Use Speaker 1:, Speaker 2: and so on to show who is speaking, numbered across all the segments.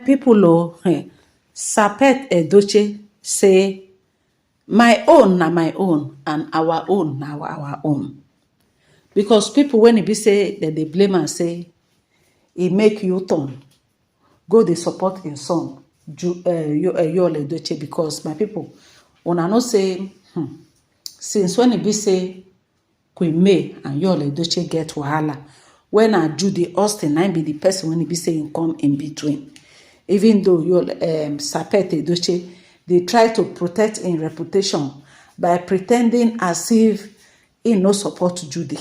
Speaker 1: People Sapet Edoche say my own na my own and our own na our own. Because people when e be say that they blame and say e make you turn, go dey support im son Yul Edochie, because my people una know say since when e be say Queen May and Yul Edochie get wahala, when na Judy Austin na be the person when e be say im come in between. Even though Sapet Edochie dey try to protect im reputation by pretending as if he no support Judy.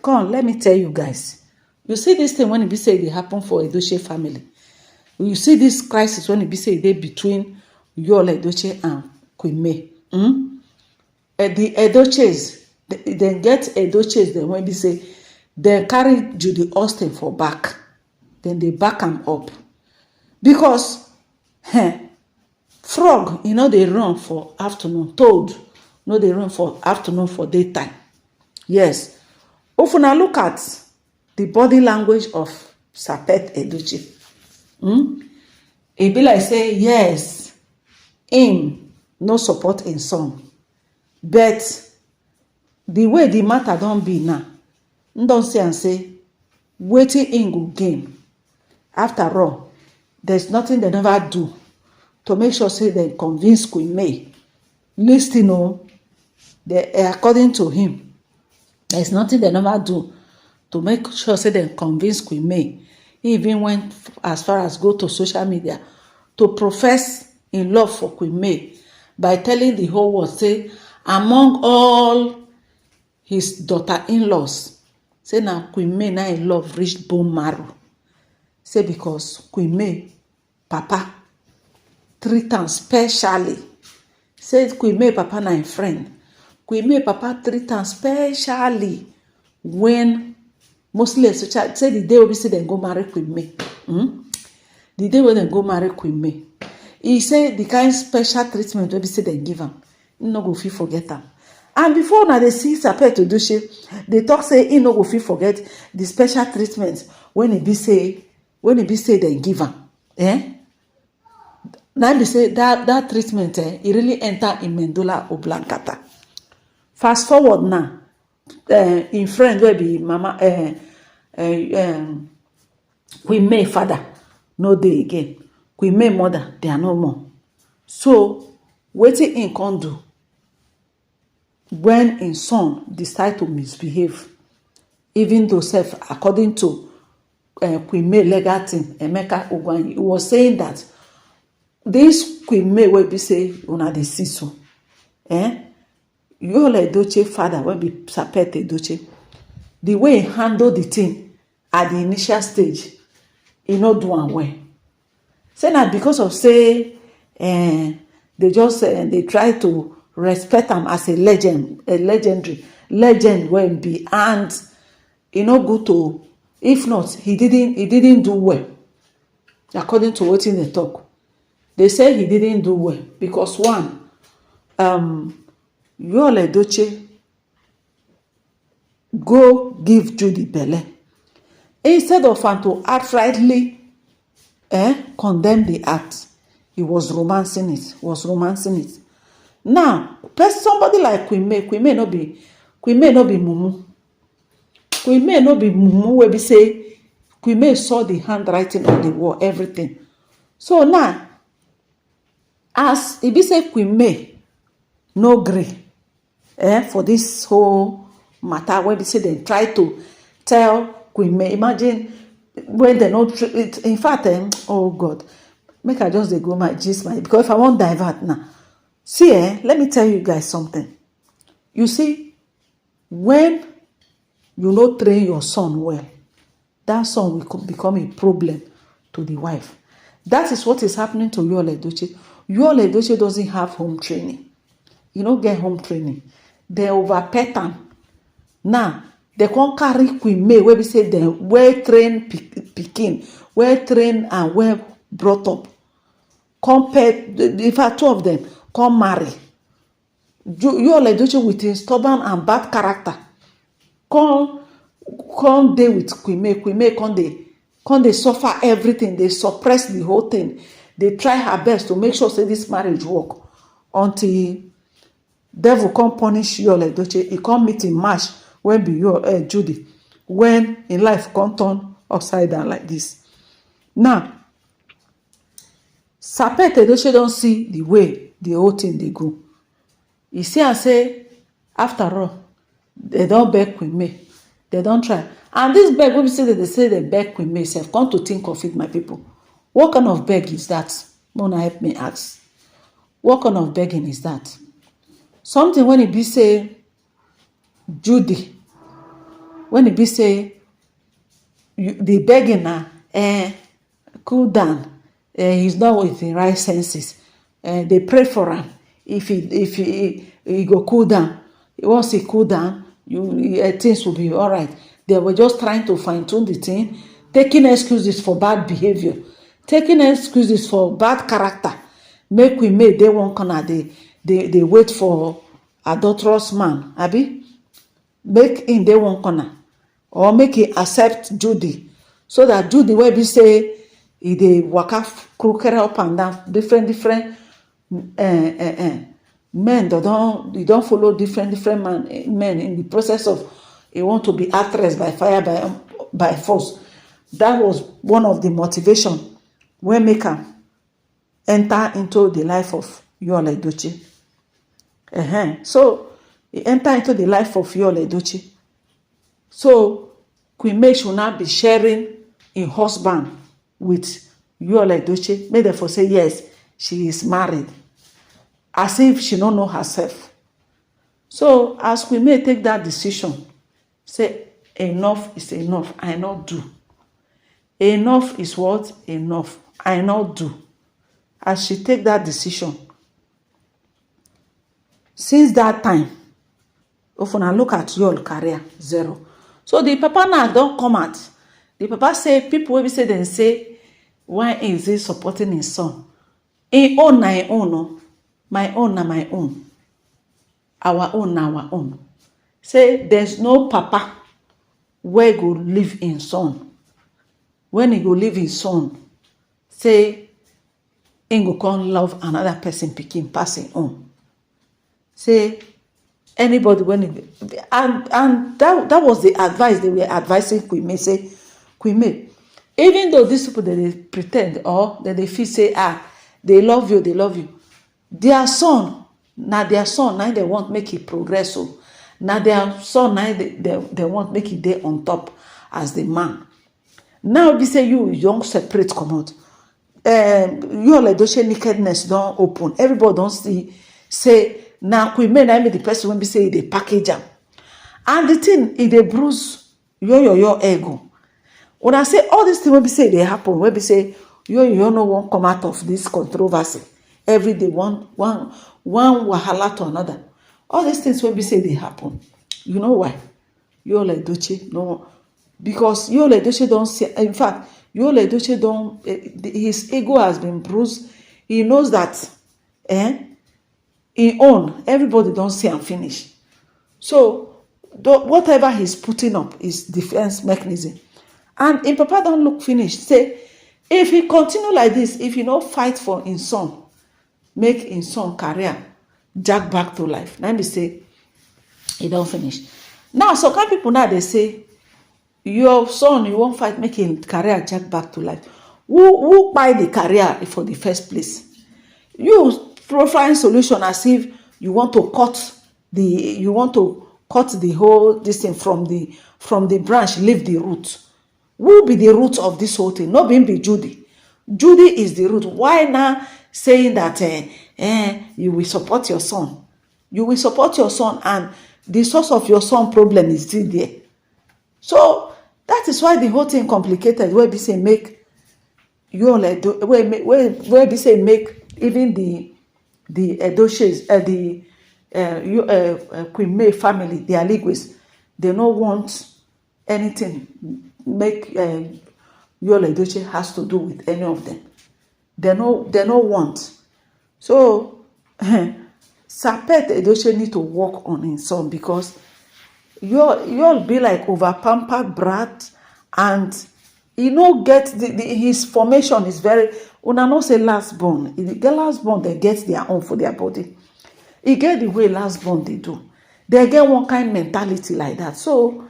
Speaker 1: Come, let me tell you guys, you see this thing when e be say e dey happen for Edochie family, you see this crisis when e be say e dey between Yul Edochie and Queen May. The Edochies, dem get Edochies dem wey be say dem carry Judy Austin for back, then they back am up, because frog e no dey run for afternoon, toad no dey run for afternoon for daytime. Yes, if una look at the body language of Sapet Edochie, e be like say yes, im no support im son, but the way the matter don be now, don say am say wetin im go gain. After all, there's nothing they never do to make sure say they convince Queen May. Listen, according to him, there's nothing they never do to make sure say they convince Queen May. He even went as far as go to social media to profess in love for Queen May by telling the whole world, say among all his daughter-in-laws, say now Queen May na in love reached bone marrow. Say because Queen May papa treat am specially. Say Queen May papa na im friend. Queen May papa treat am specially when mostly say the day wey be say dem go marry Queen May. The day when dem go marry Queen May, he say the kind special treatment wey be say dem give am, he no go fit forget am. And before now they see Sapet Edochie, they talk say he no go fit forget the special treatment when he be say dem give am. Now they say that treatment it really enter in medulla oblongata. Fast forward now, in friend wey be mama Queen May father no dey again, Queen May mother they are no more. So wetin im come do when im son decide to misbehave, even though self according to Queen May legal team Emeka Ogwuanyi, he was saying that this Queen May wey be say una dey see so, Yul Edochie father wey be Sapet Edochie, the way he handle the thing at the initial stage, he no do am well. Say na because of say they just they try to respect am as a legend, a legend wey be, and e no good to, if not he didn't do well. According to wetin they talk, they say he didn't do well because one, Yul Edochie go give Judy belle instead of am to outrightly condemn the act. He was romancing it. Now, somebody like Queen May no be mumu. Queen May no be mumu wey be say Queen May saw the handwriting on the wall, everything. So now, as e be say Queen May no gree for this whole matter wey be say they try to tell Queen May. Imagine when they no, in fact, oh God, make I just dey go my gist my, because if I won't divert now, see, let me tell you guys something. You see, when you no train your son well, that son will become a problem to the wife. That is what is happening to Yul Edochie. Yul Edochie doesn't have home training. You don't get home training. They overpet am. Now, they can't carry Queen May where we say they well-trained pikin, well-trained and well brought up. Compared, if two of them come marry, Yul Edochie with his stubborn and bad character, come dey with Queen May. Queen May come dey come dey suffer everything, dey suppress the whole thing, dey try her best to make sure say this marriage work, until devil come punish Yul Edochie. He come meet him match when be Judy, when in life come turn upside down like this. Now Sapet Edochie don see the way the whole thing dey go. He see am say after all, they don beg Queen May, they don try, and this beg wey be say they say they beg Queen May sef, come to think of it, my people, what kind of beg is that? Una help me ask. What kind of begging is that? Something when it be say Judy, when it be say the begging na cool down, he's not with the right senses, they pray for him. If he go cool down, once he cool down, things will be all right. They were just trying to fine tune the thing, taking excuses for bad behavior, taking excuses for bad character. Make we make they one corner, they wait for adulterous man, abi make him dey one corner, or make he accept Judy, so that Judy wey be say e dey waka crooked up and down, different men that don't follow different men in the process of he want to be actress by fire by force. That was one of the motivation wey make am enter into the life of Yul Edochie. So he enter into the life of Yul Edochie. So Queen May should not be sharing in husband with Yul Edochie. May therefore say yes, she is married, as if she don't know herself. So as Queen May take that decision, say enough is enough, I not do. Enough is what? Enough, I not do. As she take that decision, since that time, if una look at Yul career, zero. So the papa now don't come out. The papa say, people will say, then say, why is he supporting his son? Him own na him own, no. My own na my own. Our own na our own. Say there's no papa where go leave in son. When he go leave his son, say him go come love another person pikin pass him own. Say anybody when he, and that was the advice they were advising Queen May. Say Queen May, even though these people they pretend or that they feel say they love you, their son, now their son, now they want make it progress. So now their son, now they want make it there on top as the man. Now be say you young separate come out. Yul Edochie nakedness don't open. Everybody don't see. Say now Queen May na be the person when be say they package am, and the thing if they bruise your ego. When I say all this thing when be say they happen, when be say you no one come out of this controversy. Every day one wahala to another. All these things when be say they happen. You know why? Yul Edochie no, because Yul Edochie don't see. In fact, Yul Edochie don't. His ego has been bruised. He knows that. He own everybody don't see and finish. So whatever he's putting up is defense mechanism, and in papa don't look finished. Say if he continue like this, if he not fight for his son, make his son career jack back to life, now be say he don't finish. Now some kind people now they say your son you won't fight make him career jack back to life. Who buy the career for the first place? You find solution as if you want to cut the whole this thing from the branch, leave the root. Who will be the root of this whole thing? Not being be Judy. Judy is the root. Why now saying that you will support your son? You will support your son, and the source of your son problem is still there. So that is why the whole thing complicated. Where be say make where be say make even the Edochies, Queen May family, the Aligwes, they don't want anything make Yul Edochie has to do with any of them. They no want. So Sapet Edochie need to work on his son, because you'll be like over pampered brat, and e no get his formation is very, una know say last born, the last born they get their own for their body. E get the way last born dey do. They get one kind mentality like that. So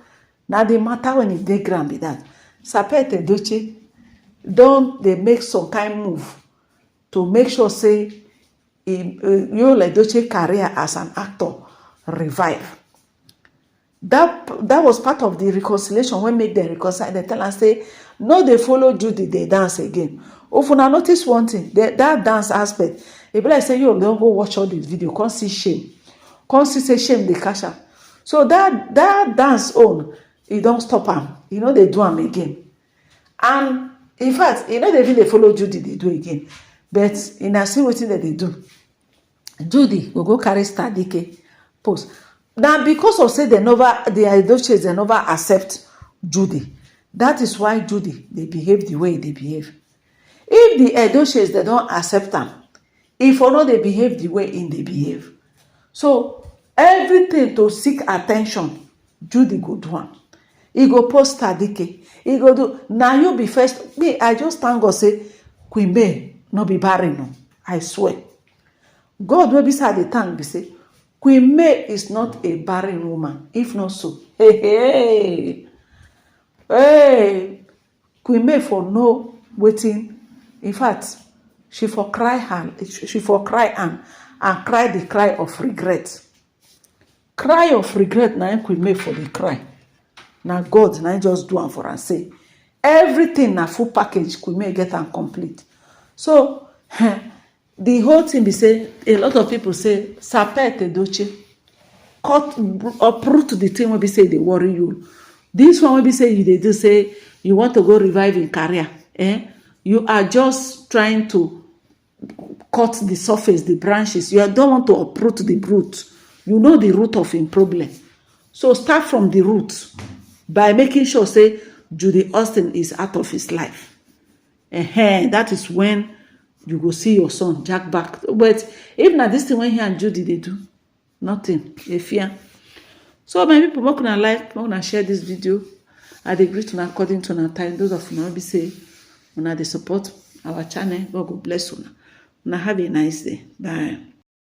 Speaker 1: na the matter when e dey ground be that. Sapet Edochie don dey make some kind move to make sure say Yul Edochie career as an actor revive. That was part of the reconciliation when make them reconcile. They tell us say no, they follow Judy, they dance again. If una notice one thing, that dance aspect, e be like say you don't go watch all this video, come see shame, come see say shame dey catch am. So that dance own, e don stop am. You know they do am again, and in fact, you know they even dey follow Judy they do again. But una see wetin dem dey do. Judy will go carry Star Dike post. Now because of say the Edochies they never accept Judy. That is why Judy they behave the way they behave. If the Edochies they don't accept them, if or not they behave the way they behave. So everything to seek attention, Judy go do one. He go post Star Dike. He go do. Now you be first. Me, I just thank God say Queen May no be barren. No. I swear. God will be sad the thank be say Queen May is not a barren woman. If not so, hey, Queen May for no waiting. In fact, she for cry and cry the cry of regret. Cry of regret na Queen May for the cry. Now God na just do am for am say everything na full package Queen May get and complete. So the whole thing be say a lot of people say Sapet Edochie uproot the thing wey be say they worry you. This one wey be say you dey do say you want to go revive in career. You are just trying to cut the surface, the branches. You don't want to uproot the root. You know the root of him problem. So start from the root by making sure say Judy Austin is out of his life. That is when you go see your son jack back. But if not this thing when he and Judy they do nothing, they fear. So my people, make una like, make una share this video. I agree to according to our time. Those of you be say una dey support our channel. God go bless una. Una have a nice day. Bye.